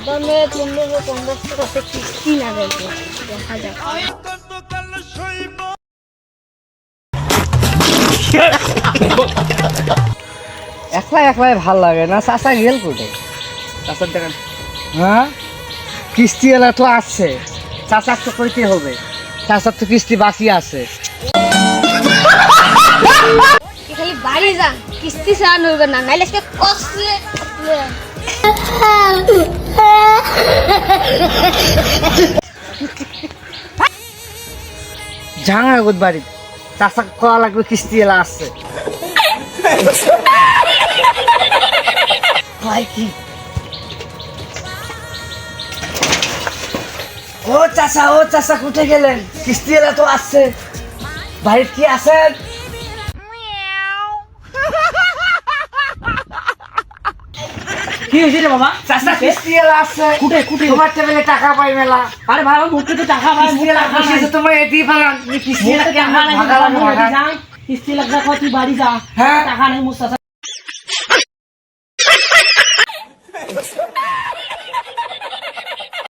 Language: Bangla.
দামে 1550 টাকা কিস্তি না দেবে দেখা যাক। একলা একলাই ভাল লাগে না। চাচা গেল কোটে? চাচার দেখেন হ্যাঁ, কিস্তি এলা তো আসছে, চাচার তো কইতে হবে, চাচার তো কিস্তি বাকি আছে। খালি বাড়ি যান, কিস্তি চান হইবে না, নাইলে সে কষ্টে ঝাঙা গুদ বাড়ি, চাচা খাওয়া লাগবে, কিস্তি এলা আসছে। কি ও চাচা কোথায় গেলেন? কিস্তি এলা তো আসছে, বাড়ির কি আছেন? কি হয়েছে রে বাবা? চাচা কিস্তি এলা আসছে। কুটে কুটে তোমার টেবিলে টাকা পাই মেলা। আরে ভাই আমার মুখে তো টাকা ভাই, কিস্তি এলা টাকা নাই। আসছে, তোমার এটি ফেলান কিস্তি এলা মুখে টাকা নাই, ভাগালাম মুখে যা, কিস্তি লাগা কয় তুই বাড়ি যা। হ্যাঁ। টাকা নাই মুস্তাসা।